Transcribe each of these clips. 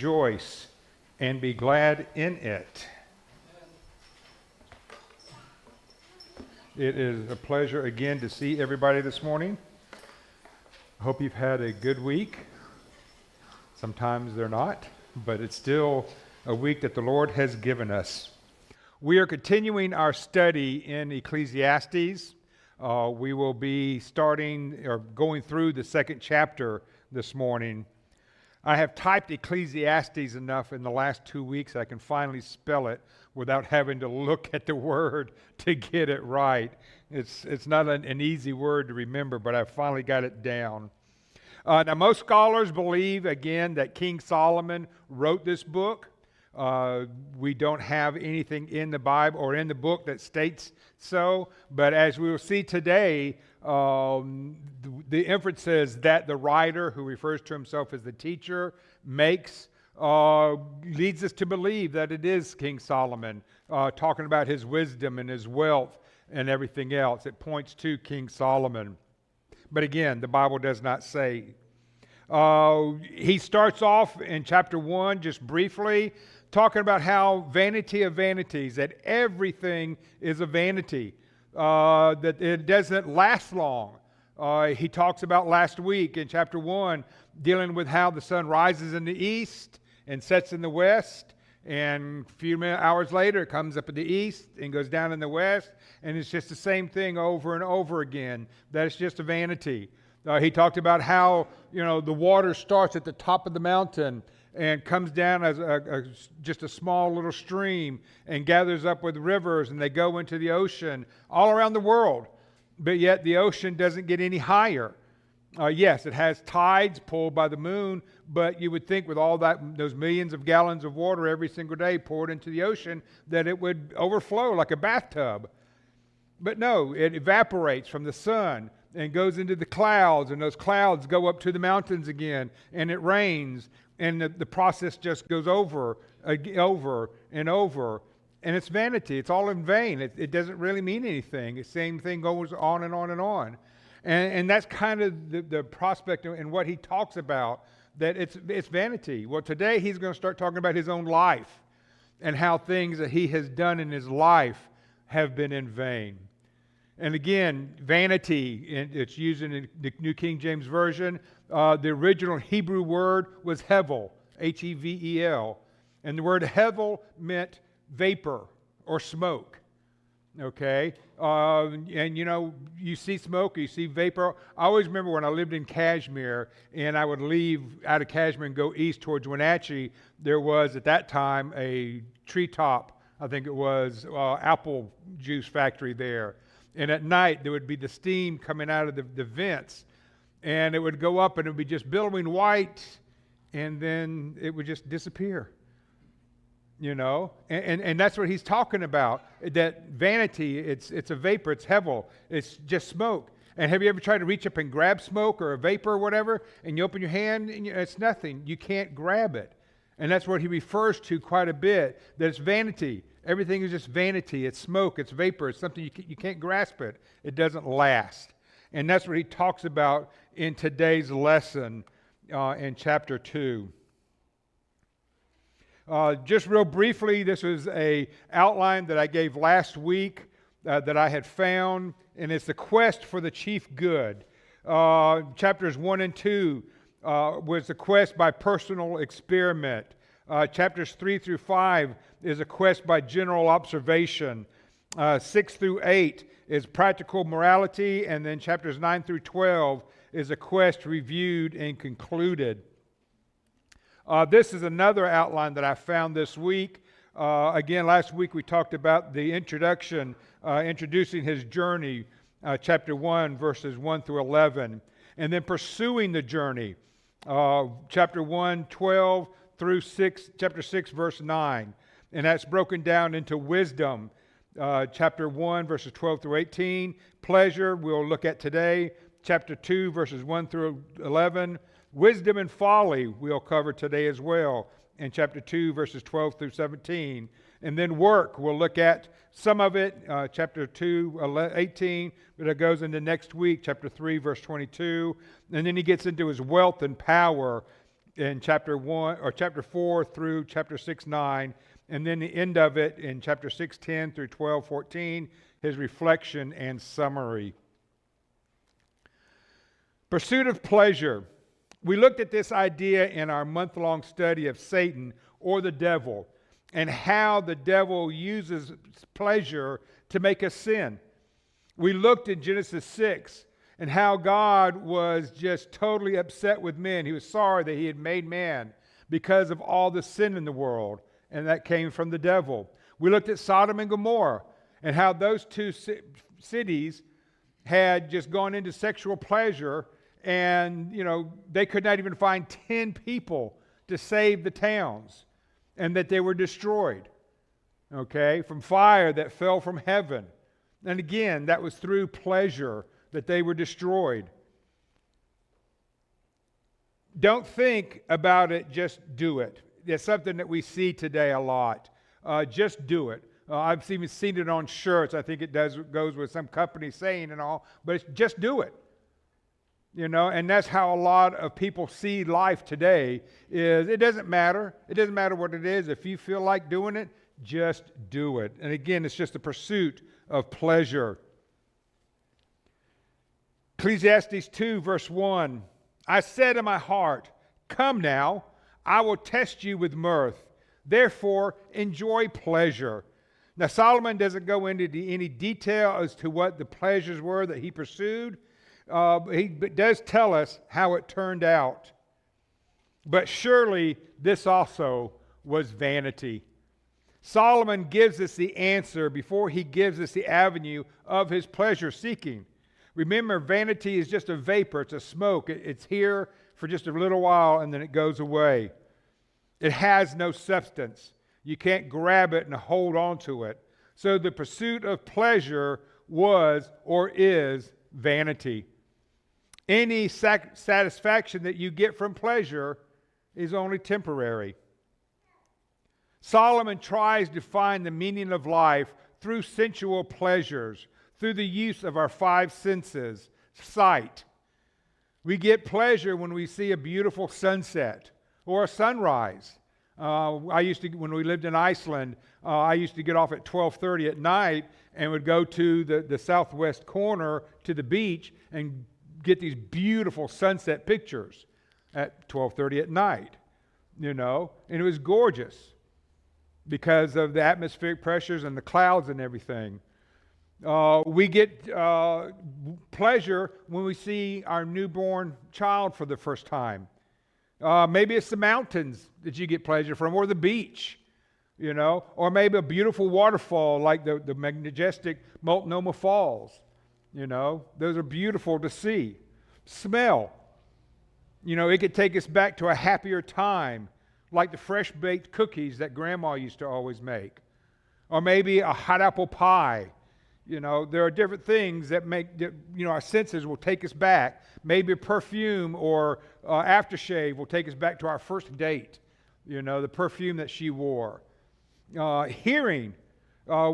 Rejoice and be glad in it. It is a pleasure again to see everybody this morning. I hope you've had a good week. Sometimes they're not, but it's still a week that the Lord has given us. We are continuing our study in Ecclesiastes. We will be starting or going through the second chapter this morning. I have typed Ecclesiastes enough in the last 2 weeks I can finally spell it without having to look at the word to get it right. It's not an easy word to remember, but I finally got it down. Now, most scholars believe, again, that King Solomon wrote this book. We don't have anything in the Bible or in the book that states so, but as we will see today, the inference says that the writer, who refers to himself as the teacher, leads us to believe that it is King Solomon, talking about his wisdom and his wealth and everything else. It points to King Solomon. But again, the Bible does not say. He starts off in chapter 1, just briefly, talking about how vanity of vanities, that everything is a vanity, that it doesn't last long. He talks about last week in chapter 1, dealing with how the sun rises in the east and sets in the west, and a few hours later it comes up in the east and goes down in the west, and it's just the same thing over and over again. That it's just a vanity. He talked about how, the water starts at the top of the mountain and comes down as just a small little stream and gathers up with rivers, and they go into the ocean all around the world. But yet the ocean doesn't get any higher. Yes, it has tides pulled by the moon, but you would think with all those millions of gallons of water every single day poured into the ocean that it would overflow like a bathtub. But no, it evaporates from the sun and goes into the clouds, and those clouds go up to the mountains again, and it rains, and the process just goes over and over, and it's vanity. It's all in vain. It doesn't really mean anything. The same thing goes on and on and on. And that's kind of the prospect and what he talks about, that it's vanity. Well, today he's going to start talking about his own life and how things that he has done in his life have been in vain. And again, vanity, it's used in the New King James Version. The original Hebrew word was hevel, Hevel. And the word hevel meant vapor or smoke. Okay? And you see smoke, you see vapor. I always remember when I lived in Kashmir and I would leave out of Kashmir and go east towards Wenatchee, there was at that time a treetop, I think it was, apple juice factory there. And at night, there would be the steam coming out of the vents, and it would go up and it would be just billowing white, and then it would just disappear. And that's what he's talking about, that vanity, it's a vapor, it's hevel, it's just smoke. And have you ever tried to reach up and grab smoke or a vapor or whatever, and you open your hand, and it's nothing. You can't grab it. And that's what he refers to quite a bit, that it's vanity. Everything is just vanity. It's smoke. It's vapor. It's something you can't grasp it. It doesn't last. And that's what he talks about in today's lesson in chapter 2. Just real briefly, this is an outline that I gave last week that I had found, and it's the quest for the chief good. Chapters 1 and 2 was the quest by personal experiment. Chapters 3 through 5 is a quest by general observation. 6 through 8 is practical morality, and then chapters 9 through 12 is a quest reviewed and concluded. This is another outline that I found this week. Again, last week we talked about the introduction, introducing his journey, chapter 1, verses 1 through 11, and then pursuing the journey, chapter 1, 12 through chapter 6, verse 9. And that's broken down into wisdom, chapter 1, verses 12 through 18. Pleasure, we'll look at today, chapter 2, verses 1 through 11. Wisdom and folly, we'll cover today as well, in chapter 2, verses 12 through 17. And then work, we'll look at some of it, chapter 2, 18, but it goes into next week, chapter 3, verse 22. And then he gets into his wealth and power, in chapter 1 or chapter 4 through chapter 6, 9, and then the end of it in chapter 6, 10 through 12, 14, his reflection and summary. Pursuit of pleasure. We looked at this idea in our month-long study of Satan or the devil and how the devil uses pleasure to make us sin. We looked in Genesis 6 and how God was just totally upset with men. He was sorry that he had made man because of all the sin in the world, and that came from the devil. We looked at Sodom and Gomorrah and how those two cities had just gone into sexual pleasure, and they could not even find 10 people to save the towns, and that they were destroyed, from fire that fell from heaven. And again, that was through pleasure that they were destroyed. Don't think about it, just do it. It's something that we see today a lot. Just do it. I've even seen it on shirts. I think it goes with some company saying and all, but it's just do it. And that's how a lot of people see life today. Is it doesn't matter. It doesn't matter what it is. If you feel like doing it, just do it. And again, it's just a pursuit of pleasure. Ecclesiastes 2, verse 1, I said in my heart, come now, I will test you with mirth. Therefore, enjoy pleasure. Now, Solomon doesn't go into any detail as to what the pleasures were that he pursued. He does tell us how it turned out. But surely this also was vanity. Solomon gives us the answer before he gives us the avenue of his pleasure seeking. Remember, vanity is just a vapor. It's a smoke. It's here for just a little while and then it goes away. It has no substance. You can't grab it and hold on to it. So the pursuit of pleasure was or is vanity. Any satisfaction that you get from pleasure is only temporary. Solomon tries to find the meaning of life through sensual pleasures, through the use of our five senses. Sight. We get pleasure when we see a beautiful sunset or a sunrise. When we lived in Iceland, I used to get off at 12:30 at night and would go to the southwest corner to the beach and get these beautiful sunset pictures at 12:30 at night, and it was gorgeous because of the atmospheric pressures and the clouds and everything. We get pleasure when we see our newborn child for the first time. Maybe it's the mountains that you get pleasure from, or the beach, or maybe a beautiful waterfall like the majestic Multnomah Falls. Those are beautiful to see. Smell. It could take us back to a happier time, like the fresh-baked cookies that Grandma used to always make. Or maybe a hot apple pie. There are different things that make, our senses will take us back. Maybe a perfume or aftershave will take us back to our first date, the perfume that she wore. Hearing.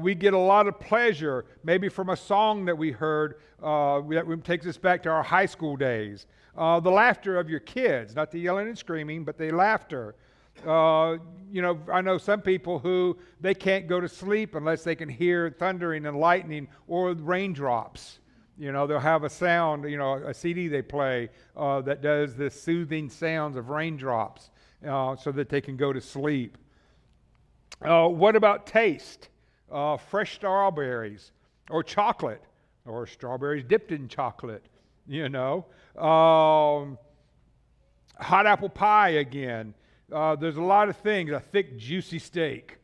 We get a lot of pleasure, maybe from a song that we heard that takes us back to our high school days. The laughter of your kids, not the yelling and screaming, but the laughter. I know some people who they can't go to sleep unless they can hear thundering and lightning or raindrops. They'll have a sound, a CD they play that does the soothing sounds of raindrops so that they can go to sleep. What about taste? Fresh strawberries or chocolate or strawberries dipped in chocolate, hot apple pie again. There's a lot of things, a thick, juicy steak.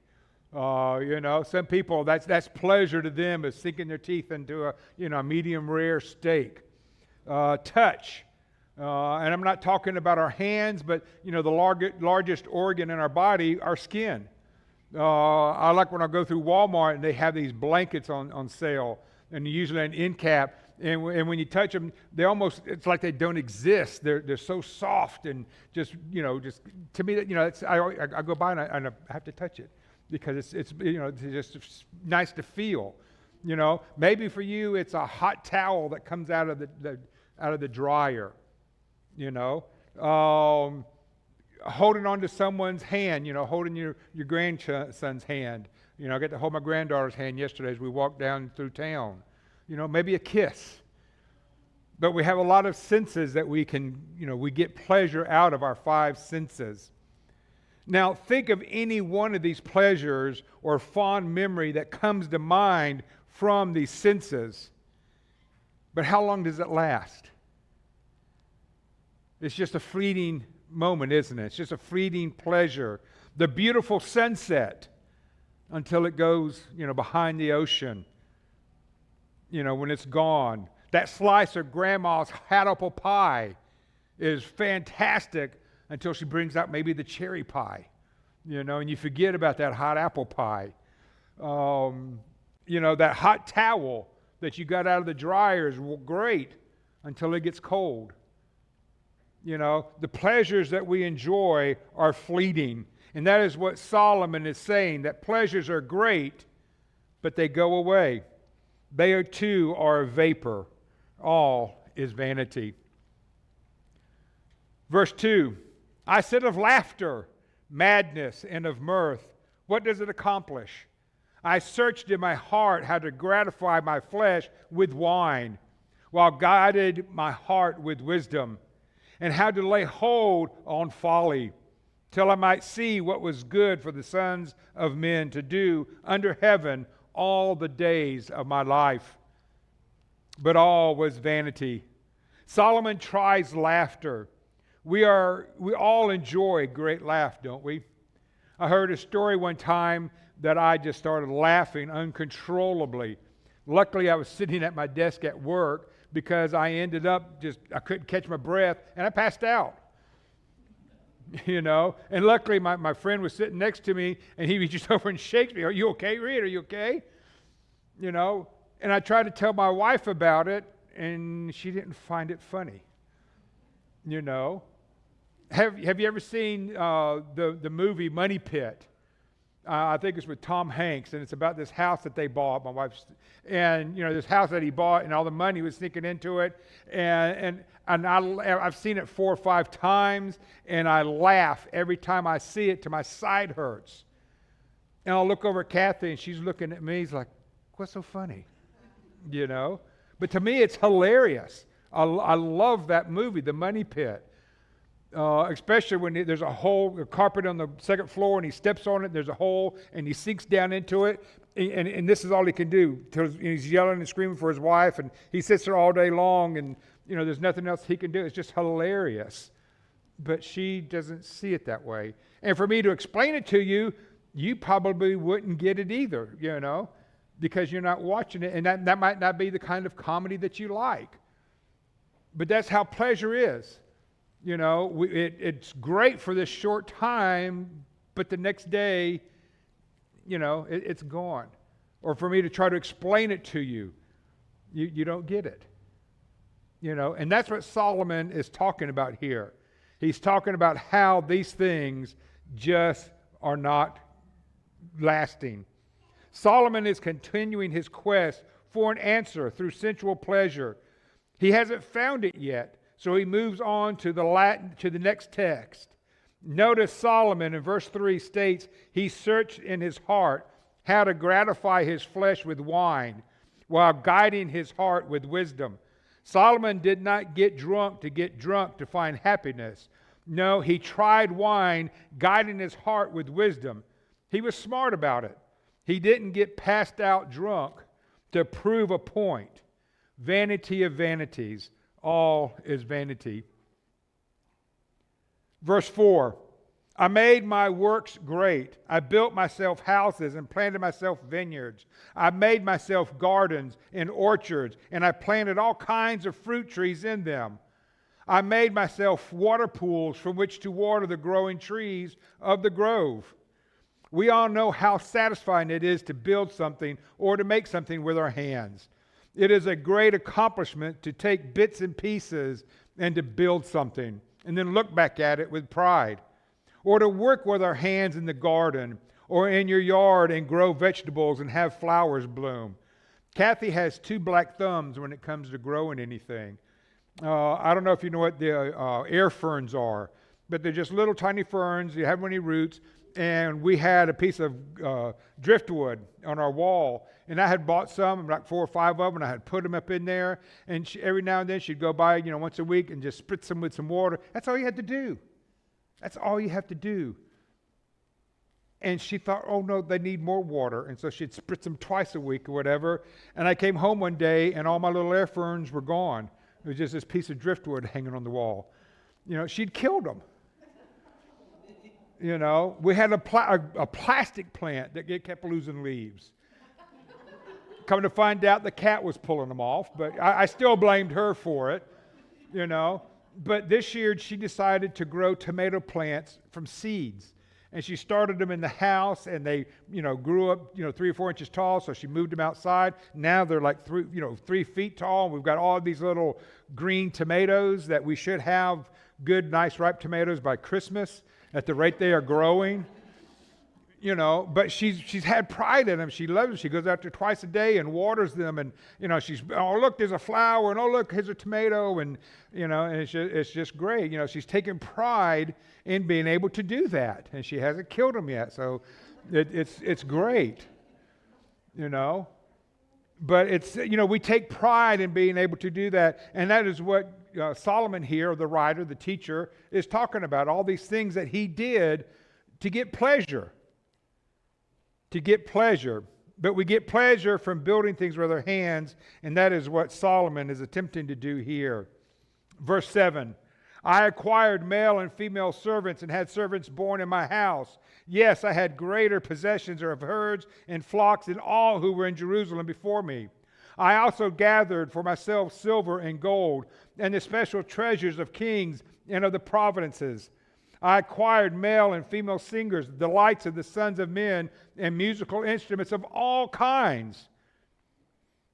Some people, that's pleasure to them is sinking their teeth into a medium rare steak. Touch. And I'm not talking about our hands, but, the largest organ in our body, our skin. I like when I go through Walmart and they have these blankets on sale, and usually an end cap. And when you touch them, it's like they don't exist. They're so soft and just to me, I go by and I have to touch it because it's just nice to feel. Maybe for you it's a hot towel that comes out of the dryer. holding on to someone's hand, holding your grandson's hand. I got to hold my granddaughter's hand yesterday as we walked down through town. Maybe a kiss. But we have a lot of senses that we can, we get pleasure out of our five senses. Now, think of any one of these pleasures or fond memory that comes to mind from these senses. But how long does it last? It's just a fleeting moment, isn't it? It's just a fleeting pleasure. The beautiful sunset until it goes, behind the ocean, when it's gone. That slice of grandma's hot apple pie is fantastic until she brings out maybe the cherry pie, and you forget about that hot apple pie. That hot towel that you got out of the dryer is great until it gets cold. The pleasures that we enjoy are fleeting. And that is what Solomon is saying, that pleasures are great, but they go away. They too are a vapor. All is vanity. Verse 2, I said of laughter, madness, and of mirth, what does it accomplish? I searched in my heart how to gratify my flesh with wine, while guided my heart with wisdom, and how to lay hold on folly, till I might see what was good for the sons of men to do under heaven all the days of my life. But all was vanity. Solomon tries laughter. We all enjoy great laugh, don't we? I heard a story one time that I just started laughing uncontrollably. Luckily, I was sitting at my desk at work because I ended up I couldn't catch my breath and I passed out. And luckily my friend was sitting next to me and he reaches over and shakes me. Are you okay, Reed? Are you okay? And I tried to tell my wife about it and she didn't find it funny. Have you ever seen the movie Money Pit? I think it's with Tom Hanks, and it's about this house that they bought. My wife's, and this house that he bought, and all the money was sneaking into it. And I've seen it 4 or 5 times, and I laugh every time I see it till my side hurts. And I'll look over at Kathy, and she's looking at me. He's like, "What's so funny?" But to me, it's hilarious. I love that movie, The Money Pit. Especially when there's a carpet on the second floor and he steps on it, there's a hole, and he sinks down into it, and this is all he can do. He's yelling and screaming for his wife, and he sits there all day long, and there's nothing else he can do. It's just hilarious. But she doesn't see it that way. And for me to explain it to you, you probably wouldn't get it either, because you're not watching it, and that might not be the kind of comedy that you like. But that's how pleasure is. It's great for this short time, but the next day, it's gone. Or for me to try to explain it to you, you don't get it. And that's what Solomon is talking about here. He's talking about how these things just are not lasting. Solomon is continuing his quest for an answer through sensual pleasure. He hasn't found it yet. So he moves on to the next text. Notice Solomon in verse 3 states, he searched in his heart how to gratify his flesh with wine, while guiding his heart with wisdom. Solomon did not get drunk to find happiness. No, he tried wine, guiding his heart with wisdom. He was smart about it. He didn't get passed out drunk to prove a point. Vanity of vanities. All is vanity. Verse 4, I made my works great. I built myself houses and planted myself vineyards. I made myself gardens and orchards, and I planted all kinds of fruit trees in them. I made myself water pools from which to water the growing trees of the grove. We all know how satisfying it is to build something or to make something with our hands. It is a great accomplishment to take bits and pieces and to build something and then look back at it with pride. Or to work with our hands in the garden or in your yard and grow vegetables and have flowers bloom. Kathy has 2 black thumbs when it comes to growing anything. I don't know if you know what the air ferns are, but they're just little tiny ferns. You haven't any roots. And we had a piece of driftwood on our wall, and I had bought some, like 4 or 5 of them, and I had put them up in there. And every now and then she'd go by, once a week and just spritz them with some water. That's all you had to do. That's all you have to do. And she thought, oh no, they need more water. And so she'd spritz them twice a week or whatever. And I came home one day and all my little air ferns were gone. It was just this piece of driftwood hanging on the wall. She'd killed them. We had a plastic plant that kept losing leaves. Come to find out, the cat was pulling them off, but I still blamed her for it, But this year, she decided to grow tomato plants from seeds. And she started them in the house, and they, grew up, 3 or 4 inches tall, so she moved them outside. Now they're like 3 feet tall. We've got all these little green tomatoes that we should have good, nice, ripe tomatoes by Christmas at the rate they are growing. But she's had pride in them. She loves them. She goes out there twice a day and waters them. And, oh, look, there's a flower. And, oh, look, here's a tomato. And, and it's just great. She's taken pride in being able to do that. And she hasn't killed them yet. So it's great, But it's, we take pride in being able to do that. And that is what Solomon here, the writer, the teacher, is talking about. All these things that he did to get pleasure. To get pleasure. But we get pleasure from building things with our hands, and that is what Solomon is attempting to do here. Verse 7, I acquired male and female servants and had servants born in my house. Yes, I had greater possessions of herds and flocks than all who were in Jerusalem before me. I also gathered for myself silver and gold and the special treasures of kings and of the provinces. I acquired male and female singers, the delights of the sons of men, and musical instruments of all kinds.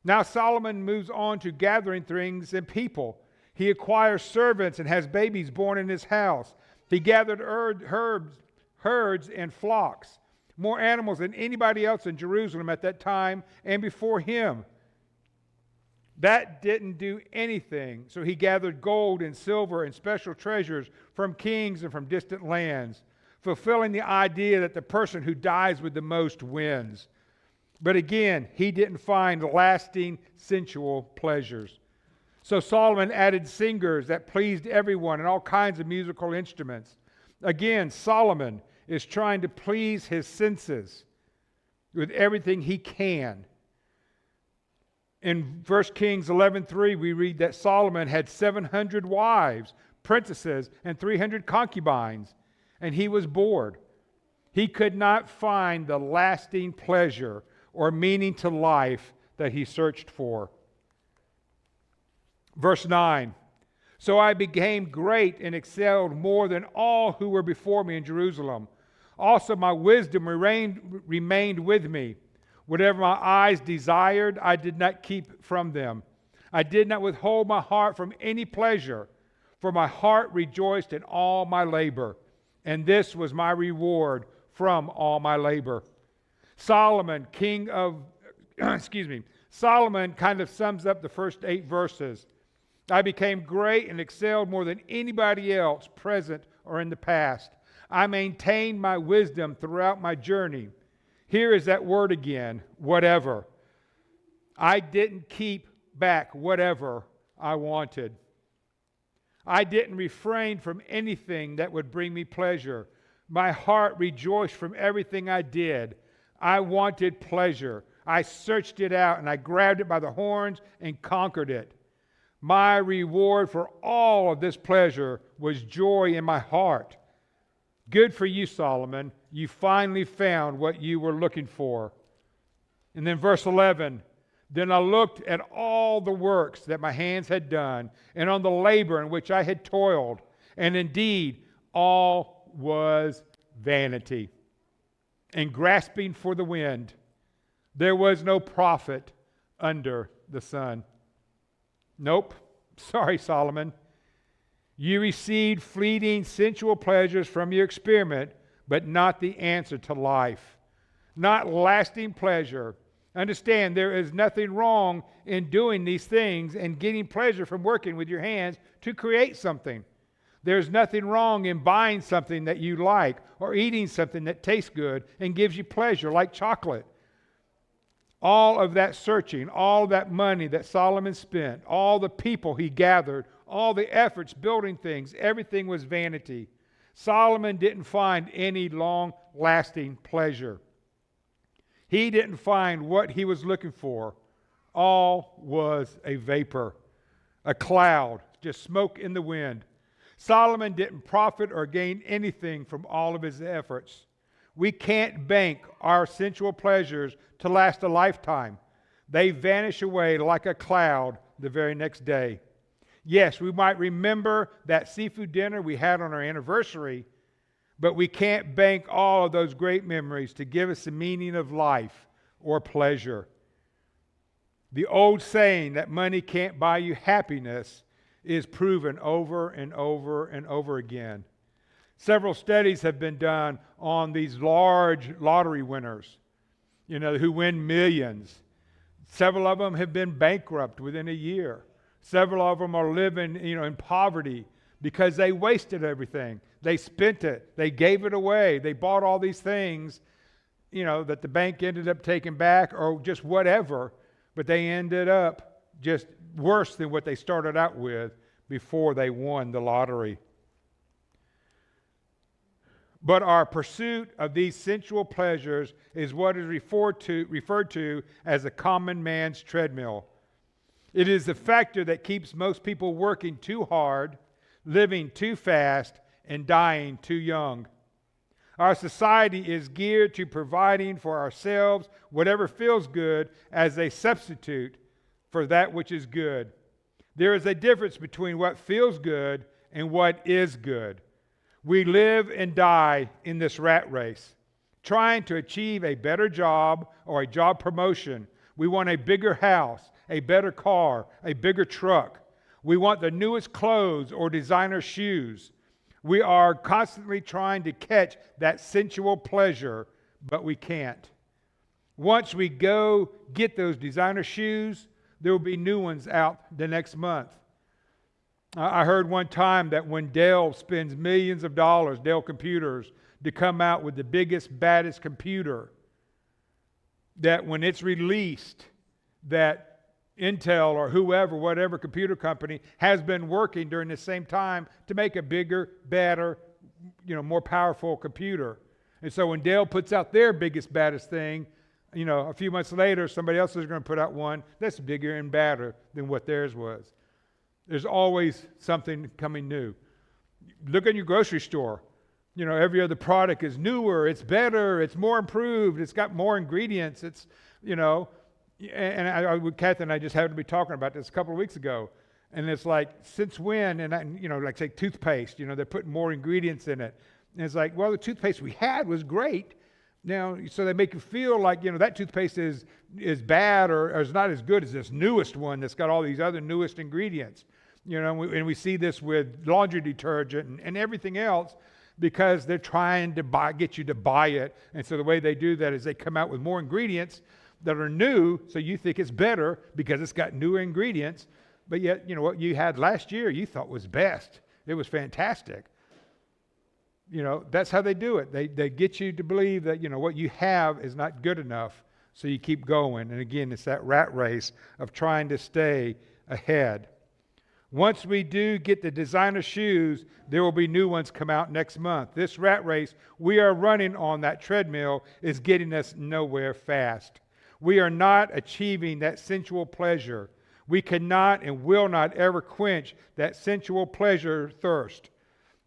Now Solomon moves on to gathering things and people. He acquires servants and has babies born in his house. He gathered herds and flocks, more animals than anybody else in Jerusalem at that time and before him. That didn't do anything. So he gathered gold and silver and special treasures from kings and from distant lands, fulfilling the idea that the person who dies with the most wins. But again, he didn't find lasting sensual pleasures. So Solomon added singers that pleased everyone and all kinds of musical instruments. Again, Solomon is trying to please his senses with everything he can. In 1 Kings 11:3, we read that Solomon had 700 wives, princesses, and 300 concubines, and he was bored. He could not find the lasting pleasure or meaning to life that he searched for. Verse 9, so I became great and excelled more than all who were before me in Jerusalem. Also my wisdom remained with me. Whatever my eyes desired, I did not keep from them. I did not withhold my heart from any pleasure, for my heart rejoiced in all my labor, and this was my reward from all my labor. Solomon, Solomon kind of sums up the first 8 verses. I became great and excelled more than anybody else, present or in the past. I maintained my wisdom throughout my journey. Here is that word again, whatever. I didn't keep back whatever I wanted. I didn't refrain from anything that would bring me pleasure. My heart rejoiced from everything I did. I wanted pleasure. I searched it out and I grabbed it by the horns and conquered it. My reward for all of this pleasure was joy in my heart. Good for you, Solomon. You finally found what you were looking for. And then verse 11, then I looked at all the works that my hands had done and on the labor in which I had toiled. And indeed, all was vanity and grasping for the wind. There was no profit under the sun. Nope. Sorry, Solomon. You received fleeting sensual pleasures from your experiment, but not the answer to life. Not lasting pleasure. Understand, there is nothing wrong in doing these things and getting pleasure from working with your hands to create something. There's nothing wrong in buying something that you like or eating something that tastes good and gives you pleasure, like chocolate. All of that searching, all that money that Solomon spent, all the people he gathered, all the efforts building things, everything was vanity. Solomon didn't find any long-lasting pleasure. He didn't find what he was looking for. All was a vapor, a cloud, just smoke in the wind. Solomon didn't profit or gain anything from all of his efforts. We can't bank our sensual pleasures to last a lifetime. They vanish away like a cloud the very next day. Yes, we might remember that seafood dinner we had on our anniversary, but we can't bank all of those great memories to give us the meaning of life or pleasure. The old saying that money can't buy you happiness is proven over and over and over again. Several studies have been done on these large lottery winners, who win millions. Several of them have been bankrupt within a year. Several of them are living, in poverty because they wasted everything. They spent it. They gave it away. They bought all these things, that the bank ended up taking back or just whatever, but they ended up just worse than what they started out with before they won the lottery. But our pursuit of these sensual pleasures is what is referred to as a common man's treadmill. It is the factor that keeps most people working too hard, living too fast, and dying too young. Our society is geared to providing for ourselves whatever feels good as a substitute for that which is good. There is a difference between what feels good and what is good. We live and die in this rat race, trying to achieve a better job or a job promotion. We want a bigger house, a better car, a bigger truck. We want the newest clothes or designer shoes. We are constantly trying to catch that sensual pleasure, but we can't. Once we go get those designer shoes, there will be new ones out the next month. I heard one time that when Dell spends millions of dollars, Dell Computers, to come out with the biggest, baddest computer, that when it's released, that Intel or whoever, whatever computer company, has been working during the same time to make a bigger, better, more powerful computer. And so when Dell puts out their biggest, baddest thing, a few months later, somebody else is going to put out one that's bigger and badder than what theirs was. There's always something coming new. Look in your grocery store. Every other product is newer, it's better, it's more improved, it's got more ingredients, it's, and Kathy and I just happened to be talking about this a couple of weeks ago. And it's like, since when? And like say toothpaste, they're putting more ingredients in it. And it's like, well, the toothpaste we had was great. Now, so they make you feel like, that toothpaste is bad or is not as good as this newest one that's got all these other newest ingredients. And we see this with laundry detergent and everything else because they're trying to get you to buy it. And so the way they do that is they come out with more ingredients that are new, so you think it's better because it's got newer ingredients. But yet, what you had last year you thought was best. It was fantastic. That's how they do it. They get you to believe that, what you have is not good enough, so you keep going. And again, it's that rat race of trying to stay ahead. Once we do get the designer shoes, there will be new ones come out next month. This rat race we are running on that treadmill is getting us nowhere fast. We are not achieving that sensual pleasure. We cannot and will not ever quench that sensual pleasure thirst.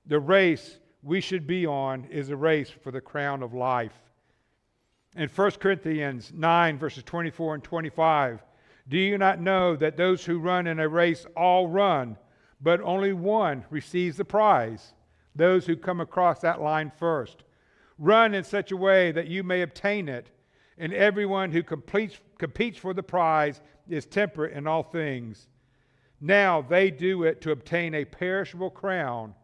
The race we should be on is a race for the crown of life. In 1 Corinthians 9, verses 24 and 25, do you not know that those who run in a race all run, but only one receives the prize? Those who come across that line first. Run in such a way that you may obtain it, and everyone who competes for the prize is temperate in all things. Now they do it to obtain a perishable crown,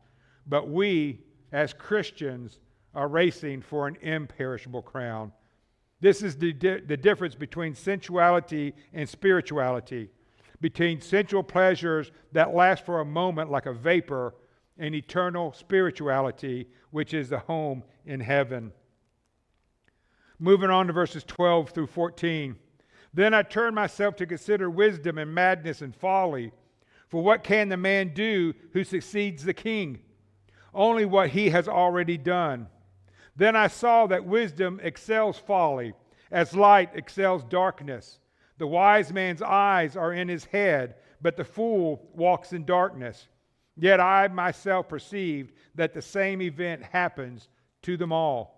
but we, as Christians, are racing for an imperishable crown. This is the difference between sensuality and spirituality, between sensual pleasures that last for a moment like a vapor and eternal spirituality, which is the home in heaven. Moving on to verses 12 through 14. Then I turned myself to consider wisdom and madness and folly. For what can the man do who succeeds the king? Only what he has already done. Then I saw that wisdom excels folly, as light excels darkness. The wise man's eyes are in his head, but the fool walks in darkness. Yet I myself perceived that the same event happens to them all.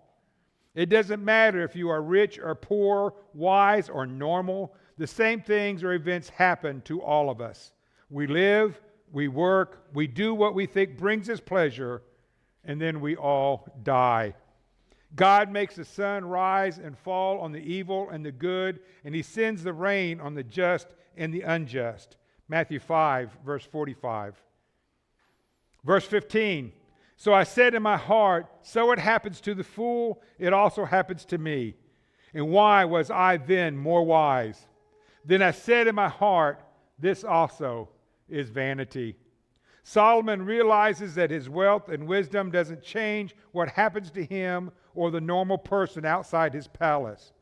It doesn't matter if you are rich or poor, wise or normal. The same things or events happen to all of us. We live, we work, we do what we think brings us pleasure, and then we all die. God makes the sun rise and fall on the evil and the good, and he sends the rain on the just and the unjust. Matthew 5, verse 45. Verse 15. So I said in my heart, so it happens to the fool, it also happens to me. And why was I then more wise? Then I said in my heart, this also is vanity. Solomon realizes that his wealth and wisdom doesn't change what happens to him or the normal person outside his palace.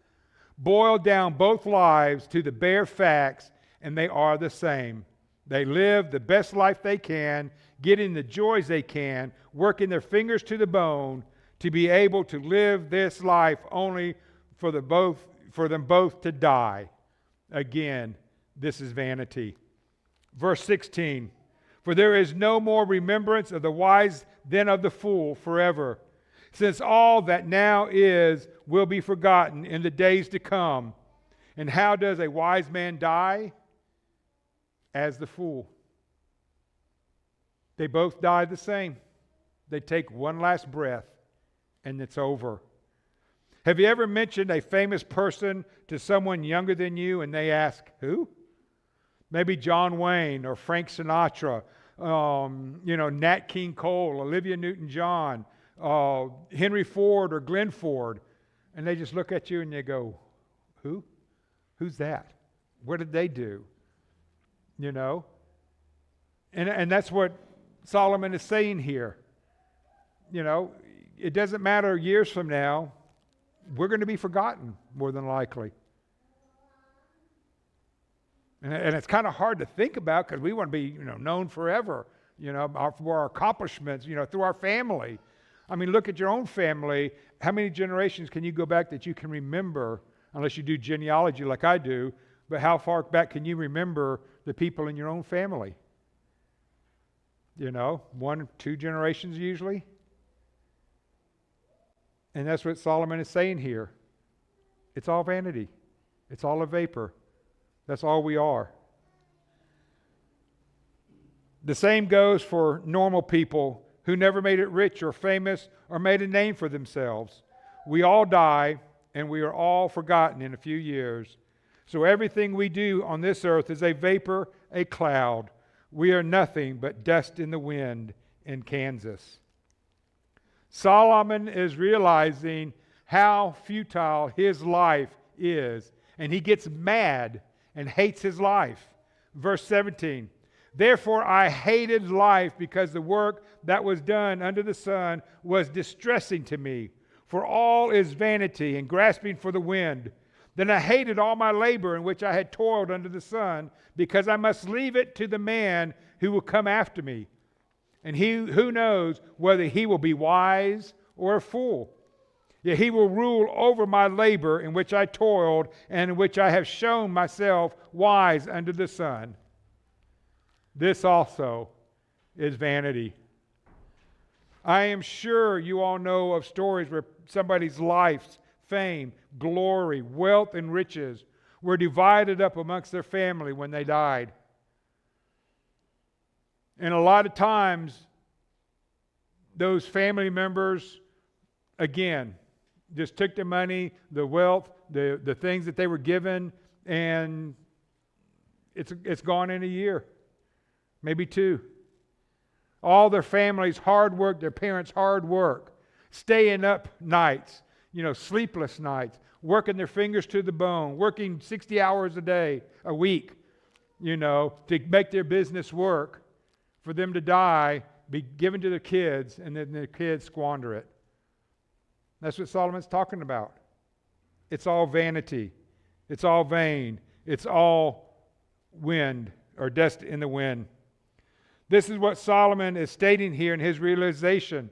Boil down both lives to the bare facts, and they are the same. They live the best life they can, getting the joys they can, working their fingers to the bone to be able to live this life only for them both to die. Again, this is vanity. Verse 16. For there is no more remembrance of the wise than of the fool forever, since all that now is will be forgotten in the days to come. And how does a wise man die? As the fool. They both die the same. They take one last breath and it's over. Have you ever mentioned a famous person to someone younger than you and they ask, who? Maybe John Wayne or Frank Sinatra, Nat King Cole, Olivia Newton-John, Henry Ford or Glenn Ford. And they just look at you and they go, who? Who's that? What did they do? You know? And that's what Solomon is saying here. You know, it doesn't matter years from now, we're going to be forgotten more than likely. And it's kind of hard to think about because we want to be, known forever, for our accomplishments, through our family. I mean, look at your own family. How many generations can you go back that you can remember, unless you do genealogy like I do, but how far back can you remember the people in your own family? 1 or 2 generations usually. And that's what Solomon is saying here. It's all vanity. It's all a vapor. That's all we are. The same goes for normal people who never made it rich or famous or made a name for themselves. We all die and we are all forgotten in a few years. So everything we do on this earth is a vapor, a cloud. We are nothing but dust in the wind in Kansas. Solomon is realizing how futile his life is, and he gets mad and hates his life. Verse 17, therefore I hated life because the work that was done under the sun was distressing to me, for all is vanity and grasping for the wind. Then I hated all my labor in which I had toiled under the sun, because I must leave it to the man who will come after me. And who knows whether he will be wise or a fool. Yet he will rule over my labor in which I toiled and in which I have shown myself wise under the sun. This also is vanity. I am sure you all know of stories where somebody's life's fame, glory, wealth, and riches were divided up amongst their family when they died. And a lot of times, those family members, again, just took the money, the wealth, the things that they were given, and it's gone in a year, maybe 2. All their family's hard work, their parents' hard work, staying up nights, sleepless nights, working their fingers to the bone, working 60 hours a week, to make their business work, for them to die be given to their kids, and then their kids squander it. That's what Solomon's talking about. It's all vanity. It's all vain. It's all wind, or dust in the wind. This is what Solomon is stating here in his realization.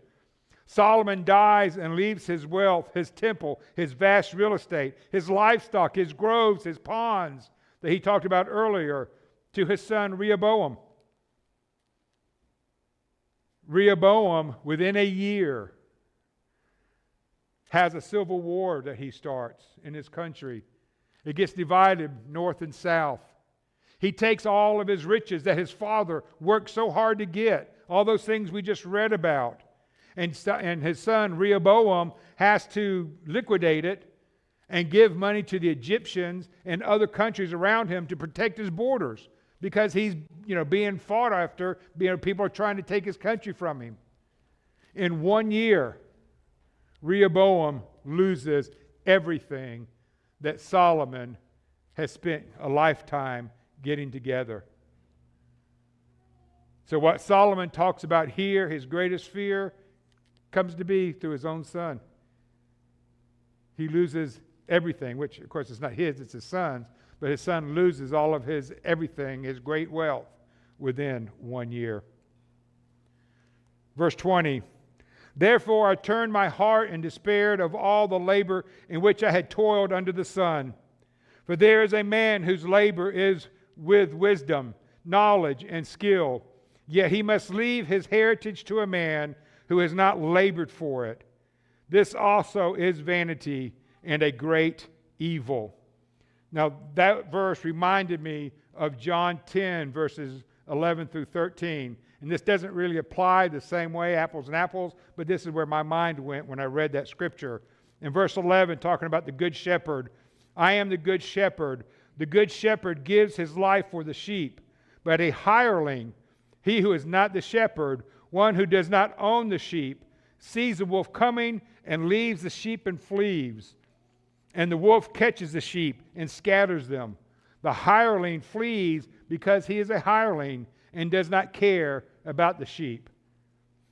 Solomon dies and leaves his wealth, his temple, his vast real estate, his livestock, his groves, his ponds that he talked about earlier, to his son Rehoboam. Rehoboam, within a year, has a civil war that he starts in his country. It gets divided north and south. He takes all of his riches that his father worked so hard to get, all those things we just read about. And his son Rehoboam has to liquidate it and give money to the Egyptians and other countries around him to protect his borders, because he's being fought after. People are trying to take his country from him. In 1 year, Rehoboam loses everything that Solomon has spent a lifetime getting together. So what Solomon talks about here, his greatest fear, comes to be through his own son. He loses everything, which of course is not his, it's his son's, but his son loses all of his everything, his great wealth, within 1 year. Verse 20, therefore I turned my heart and despaired of all the labor in which I had toiled under the sun. For there is a man whose labor is with wisdom, knowledge, and skill, yet he must leave his heritage to a man who has not labored for it. This also is vanity and a great evil. Now that verse reminded me of John 10, verses 11 through 13. And this doesn't really apply the same way, apples and apples, but this is where my mind went when I read that scripture. In verse 11, talking about the good shepherd, I am the good shepherd. The good shepherd gives his life for the sheep. But a hireling, he who is not the shepherd, one who does not own the sheep, sees the wolf coming and leaves the sheep and flees. And the wolf catches the sheep and scatters them. The hireling flees because he is a hireling and does not care about the sheep.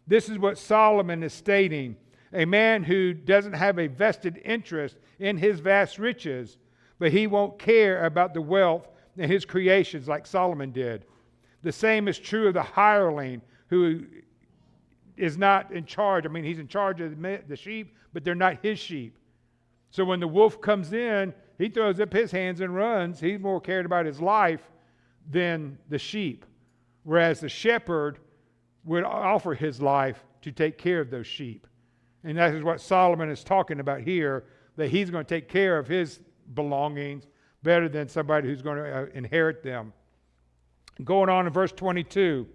This is what Solomon is stating. A man who doesn't have a vested interest in his vast riches, but he won't care about the wealth and his creations like Solomon did. The same is true of the hireling who is not in charge. I mean, he's in charge of the sheep, but they're not his sheep. So when the wolf comes in, he throws up his hands and runs. He's more cared about his life than the sheep. Whereas the shepherd would offer his life to take care of those sheep. And that is what Solomon is talking about here, that he's going to take care of his belongings better than somebody who's going to inherit them. Going on in verse 22,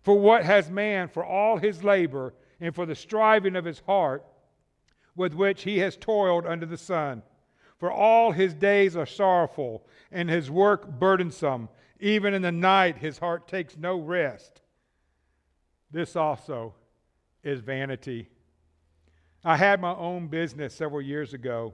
for what has man for all his labor and for the striving of his heart with which he has toiled under the sun? For all his days are sorrowful and his work burdensome. Even in the night his heart takes no rest. This also is vanity. I had my own business several years ago,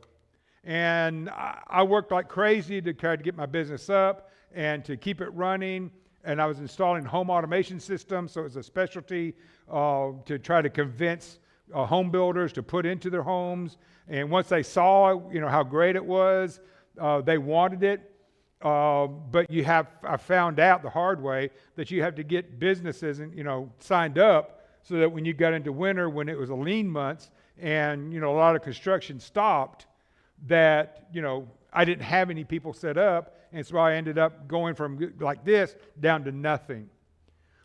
and I worked like crazy to try to get my business up and to keep it running. And I was installing home automation systems, so it was a specialty to try to convince home builders to put into their homes. And once they saw, how great it was, they wanted it. But I found out the hard way that you have to get businesses signed up so that when you got into winter, when it was a lean months, and a lot of construction stopped, that I didn't have any people set up. And so I ended up going from like this down to nothing.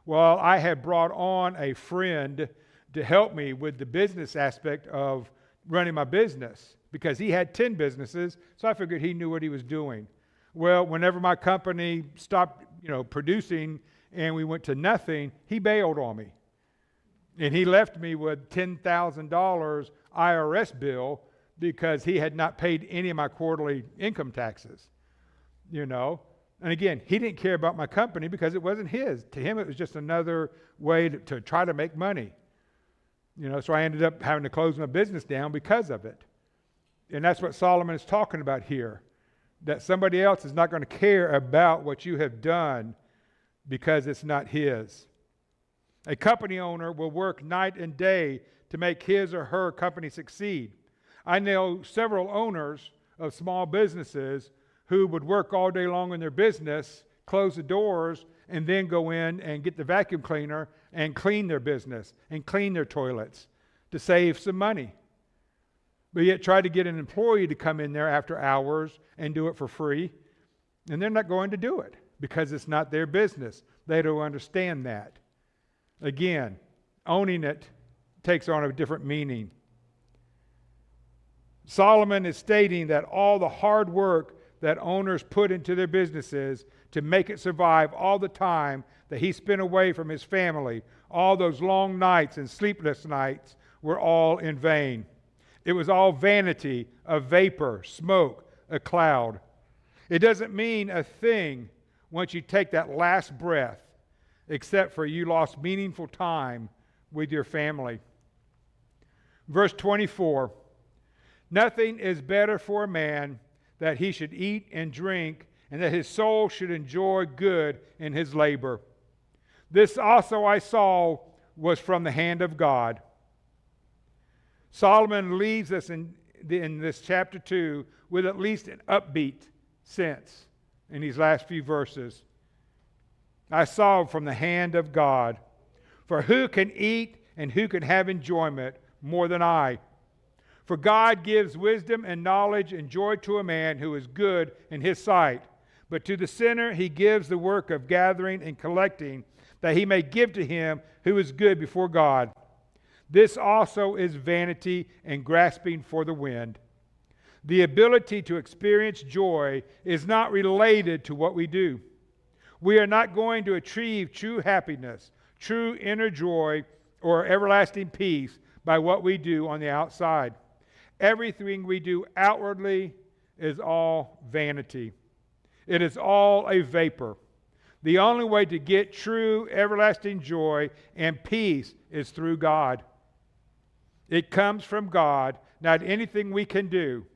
Well, I had brought on a friend to help me with the business aspect of running my business, because he had 10 businesses, so I figured he knew what he was doing. Well, whenever my company stopped, producing and we went to nothing, he bailed on me. And he left me with $10,000 IRS bill because he had not paid any of my quarterly income taxes. And again, he didn't care about my company because it wasn't his. To him, it was just another way to try to make money. So I ended up having to close my business down because of it. And that's what Solomon is talking about here, that somebody else is not going to care about what you have done because it's not his. A company owner will work night and day to make his or her company succeed. I know several owners of small businesses who would work all day long in their business, close the doors, and then go in and get the vacuum cleaner and clean their business and clean their toilets to save some money. But yet try to get an employee to come in there after hours and do it for free, and they're not going to do it because it's not their business. They don't understand that. Again, owning it takes on a different meaning. Solomon is stating that all the hard work that owners put into their businesses to make it survive, all the time that he spent away from his family, all those long nights and sleepless nights, were all in vain. It was all vanity, a vapor, smoke, a cloud. It doesn't mean a thing once you take that last breath, except for you lost meaningful time with your family. Verse 24, nothing is better for a man that he should eat and drink, and that his soul should enjoy good in his labor. This also I saw was from the hand of God. Solomon leaves us in this chapter 2 with at least an upbeat sense in these last few verses. I saw from the hand of God. For who can eat and who can have enjoyment more than I? For God gives wisdom and knowledge and joy to a man who is good in his sight. But to the sinner he gives the work of gathering and collecting, that he may give to him who is good before God. This also is vanity and grasping for the wind. The ability to experience joy is not related to what we do. We are not going to achieve true happiness, true inner joy, or everlasting peace by what we do on the outside. Everything we do outwardly is all vanity. It is all a vapor. The only way to get true everlasting joy and peace is through God. It comes from God, not anything we can do.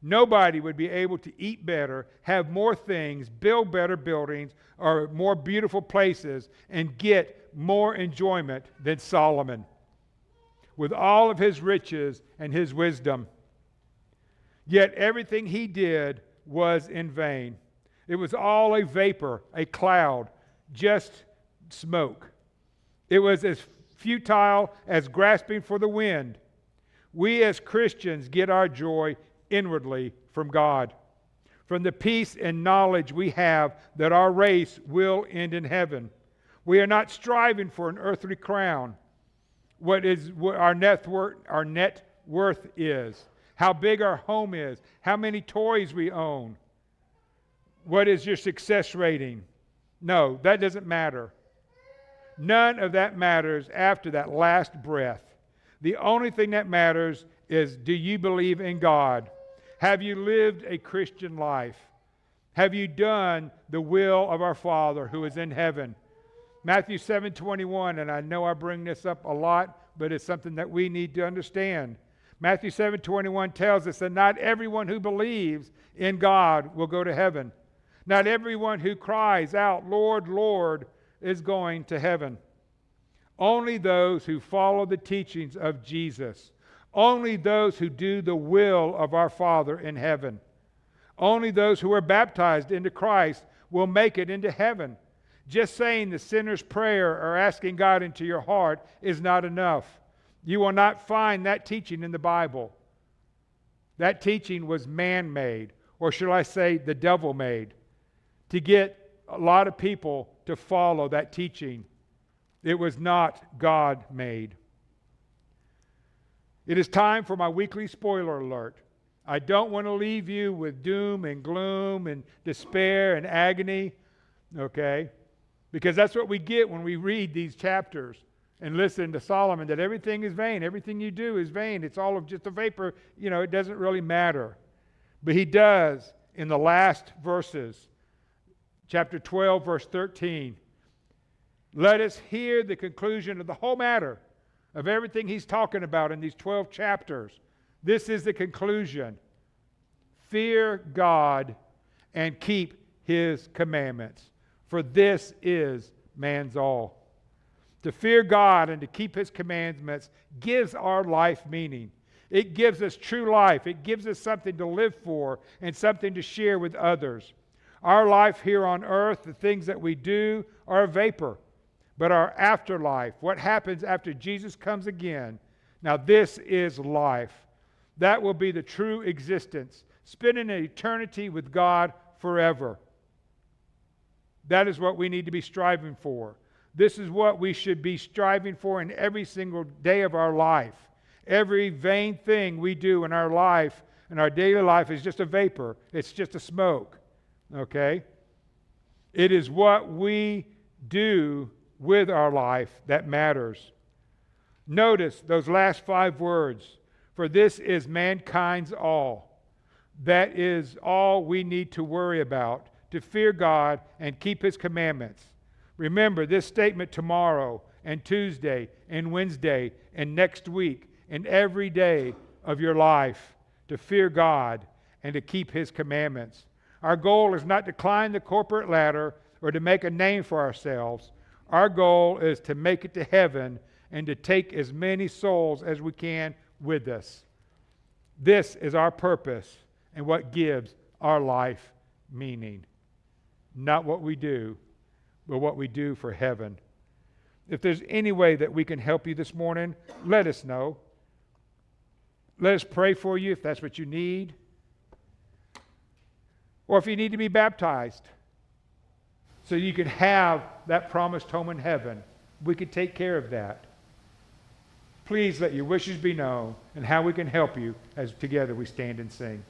Nobody would be able to eat better, have more things, build better buildings, or more beautiful places, and get more enjoyment than Solomon, with all of his riches and his wisdom. Yet everything he did was in vain. It was all a vapor, a cloud, just smoke. It was as futile as grasping for the wind. We as Christians get our joy inwardly from God, from the peace and knowledge we have that our race will end in heaven. We are not striving for an earthly crown. What our net worth is, how big our home is, how many toys we own. What is your success rating? No, that doesn't matter. None of that matters after that last breath. The only thing that matters is, do you believe in God? Have you lived a Christian life? Have you done the will of our Father who is in heaven? Matthew 7:21, and I know I bring this up a lot, but it's something that we need to understand. Matthew 7:21 tells us that not everyone who believes in God will go to heaven. Not everyone who cries out, Lord, Lord, is going to heaven. Only those who follow the teachings of Jesus. Only those who do the will of our Father in heaven. Only those who are baptized into Christ will make it into heaven. Just saying the sinner's prayer or asking God into your heart is not enough. You will not find that teaching in the Bible. That teaching was man-made, or should I say the devil-made, to get a lot of people to follow that teaching. It was not God-made. It is time for my weekly spoiler alert. I don't want to leave you with doom and gloom and despair and agony, okay? Because that's what we get when we read these chapters and listen to Solomon, that everything is vain. Everything you do is vain. It's all of just a vapor. It doesn't really matter. But he does in the last verses. Chapter 12, verse 13. Let us hear the conclusion of the whole matter, of everything he's talking about in these 12 chapters. This is the conclusion. Fear God and keep his commandments, for this is man's all. To fear God and to keep his commandments gives our life meaning. It gives us true life. It gives us something to live for and something to share with others. Our life here on earth, the things that we do, are a vapor. But our afterlife, what happens after Jesus comes again, now this is life. That will be the true existence, spending an eternity with God forever. That is what we need to be striving for. This is what we should be striving for in every single day of our life. Every vain thing we do in our life, in our daily life, is just a vapor. It's just a smoke. Okay? It is what we do with our life that matters. Notice those last 5 words. For this is mankind's all. That is all we need to worry about, to fear God and keep his commandments. Remember this statement tomorrow and Tuesday and Wednesday and next week and every day of your life, to fear God and to keep his commandments. Our goal is not to climb the corporate ladder or to make a name for ourselves. Our goal is to make it to heaven and to take as many souls as we can with us. This is our purpose and what gives our life meaning. Not what we do, but what we do for heaven. If there's any way that we can help you this morning, let us know. Let us pray for you if that's what you need. Or if you need to be baptized so you can have that promised home in heaven, we can take care of that. Please let your wishes be known and how we can help you as together we stand and sing.